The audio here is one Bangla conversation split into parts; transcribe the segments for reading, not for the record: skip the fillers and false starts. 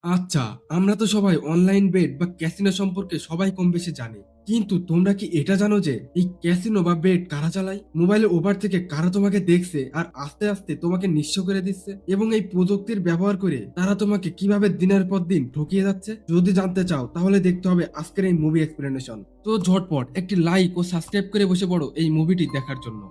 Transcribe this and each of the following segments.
আচ্ছা, আমরা তো সবাই অনলাইন বেট বা ক্যাসিনো সম্পর্কে সবাই কম বেশি জানি। কিন্তু তোমরা কি এটা জানো যে এই ক্যাসিনো বা বেট কারা চালায়? মোবাইলের ওপার থেকে কারা তোমাকে দেখছে আর আস্তে আস্তে তোমাকে নিঃস্ব করে দিচ্ছে, এবং এই প্রযুক্তির ব্যবহার করে তারা তোমাকে কিভাবে দিনের পর দিন ঠকিয়ে যাচ্ছে? যদি জানতে চাও তাহলে দেখতে হবে আজকের এই মুভি এক্সপ্লেনেশন। তো ঝটপট একটি লাইক ও সাবস্ক্রাইব করে বসে পড়ো এই মুভিটি দেখার জন্য।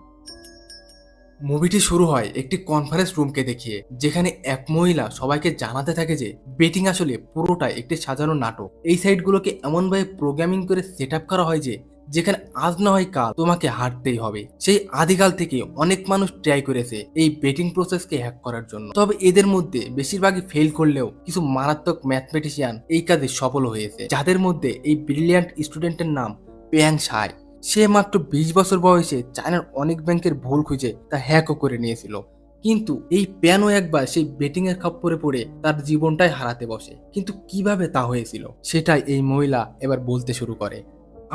মুভিটি শুরু হয় একটি কনফারেন্স রুমকে দেখিয়ে, যেখানে এক মহিলা সবাইকে জানাতে থাকে যে বেটিং আসলে পুরোটাই একটি সাজানো নাটক। এই সাইটগুলোকে এমনভাবে প্রোগ্রামিং করে সেট আপ করা হয় যে যেখানে আজ না হয় কাল তোমাকে হারতেই হবে। সেই আদিকাল থেকে অনেক মানুষ ট্রাই করেছে এই বেটিং প্রসেসকে হ্যাক করার জন্য, তবে এদের মধ্যে বেশিরভাগই ফেল করলেও কিছু মারাত্মক ম্যাথমেটিশিয়ান এই কাজে সফল হয়েছে, যাদের মধ্যে এই ব্রিলিয়ান্ট স্টুডেন্টের নাম পেয়াং সাই। সে মাত্র 20 বছর বয়সে চায়নার অনেক ব্যাংকের ভুল খুঁজে তা হ্যাকও করে নিয়েছিল। কিন্তু এই প্যানও একবার সেই বেটিং এর খপ্পরে পড়ে তার জীবনটাই হারাতে বসে। কিন্তু কিভাবে তা হয়েছিল সেটাই এই মহিলা এবার বলতে শুরু করে।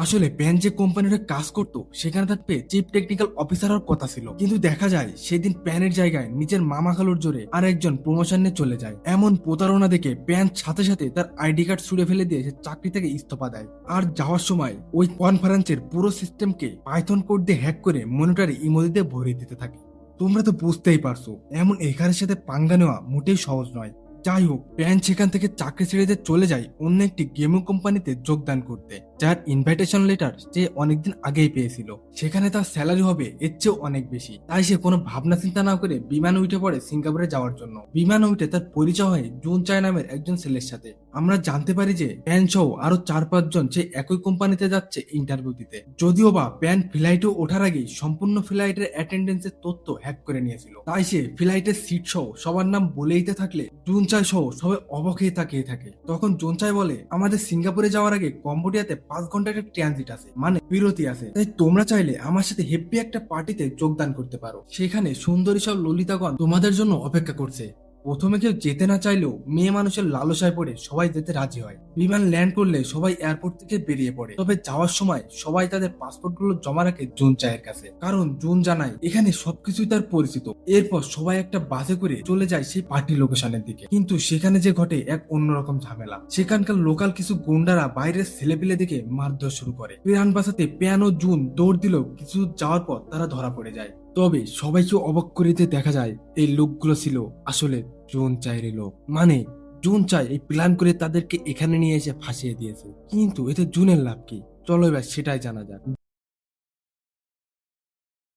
আসলে প্যান যে কোম্পানির কাজ করতো সেখানে তার চিফ টেকনিক্যাল অফিসার হওয়ার কথা ছিল, কিন্তু দেখা যায় সেদিন প্যানের জায়গায় নিজের মামা খালুর জোরে আর একজন প্রমোশন নিয়ে চলে যায়। এমন প্রতারণা দেখে প্যান সাথে সাথে তার আইডি কার্ড ছুড়ে ফেলে দিয়ে সে চাকরি থেকে ইস্তফা দেয়। আর যাওয়ার সময় ওই কনফারেন্সের পুরো সিস্টেমকে পাইথন কোড দিয়ে হ্যাক করে মনিটরে ইমোজি দিয়ে ভরে দিতে থাকে। তোমরা তো বুঝতেই পারছো এমন এখানের সাথে পাঙ্গা নেওয়া মোটেই সহজ নয়। যাই হোক, প্যান সেখান থেকে চাকরি ছেড়ে দিয়ে চলে যায় অন্য একটি গেমিং কোম্পানিতে যোগদান করতে, যার ইনভাইটেশন লেটার সে অনেকদিন আগেই পেয়েছিল। সেখানে তার স্যালারি হবে এর চেয়েও অনেক বেশি। তাই সে কোনো ভাবনা চিন্তা না করে বিমান উঠে পড়ে সিঙ্গাপুরে যাওয়ার জন্য। বিমান উঠে তার পরিচয় হয় জুন চায় নামের একজন ছেলের সাথে। আমরা জানতে পারি যে প্যান সহ আরো 4-5 জন সে একই কোম্পানিতে যাচ্ছে ইন্টারভিউ দিতে। যদিও বা প্যান ফ্লাইটে ওঠার আগেই সম্পূর্ণ ফ্লাইটের অ্যাটেন্ডেন্সের তথ্য হ্যাক করে নিয়েছিল। তাই সে ফ্লাইটের সিট সহ সবার নাম বলেইতে থাকলে জুনচাই সহ সবাই অবাক হয়ে তাকিয়ে থাকে। তখন জুনচাই বলে, আমাদের সিঙ্গাপুরে যাওয়ার আগে কম্বোডিয়াতে 5 ঘন্টার একটা ট্রানজিট আছে, মানে বিরতি আছে। তাই তোমরা চাইলে আমার সাথে হেপি একটা পার্টিতে যোগদান করতে পারো। সেখানে সুন্দরী সব ললিতাগণ তোমাদের জন্য অপেক্ষা করছে। প্রথমে কেউ যেতে না চাইলেও মেয়ে মানুষের লালসায় পড়ে সবাই যেতে রাজি হয়। বিমান ল্যান্ড করলে সবাই এয়ারপোর্ট থেকে বেরিয়ে পড়ে। তবে যাওয়ার সময় সবাই তাদের পাসপোর্ট গুলো জমা রাখে জুন চায়ের কাছে, কারণ জুন জানায় এখানে সবকিছুই তার পরিচিত। এরপর সবাই একটা বাসে করে চলে যায় সেই পার্টি লোকেশনের দিকে। কিন্তু সেখানে যে ঘটে এক অন্যরকম ঝামেলা। সেখানকার লোকাল কিছু গুন্ডারা বাইরের ছেলেপিলে দিকে মারধর শুরু করে। প্রাণ বাঁচাতে প্যান ও জুন দৌড় দিল, কিছু যাওয়ার পর তারা ধরা পড়ে যায়। তবে সবাইকে অবাক করিতে দেখা যায় এই লোকগুলো ছিল আসলে জুন চায়ের লোক। মানে জুন চাই এই প্ল্যান করে তাদেরকে এখানে নিয়ে এসে ফাঁসিয়ে দিয়েছে। কিন্তু এতে জুনের লাভ কি? চলো এবার সেটাই জানা যাক।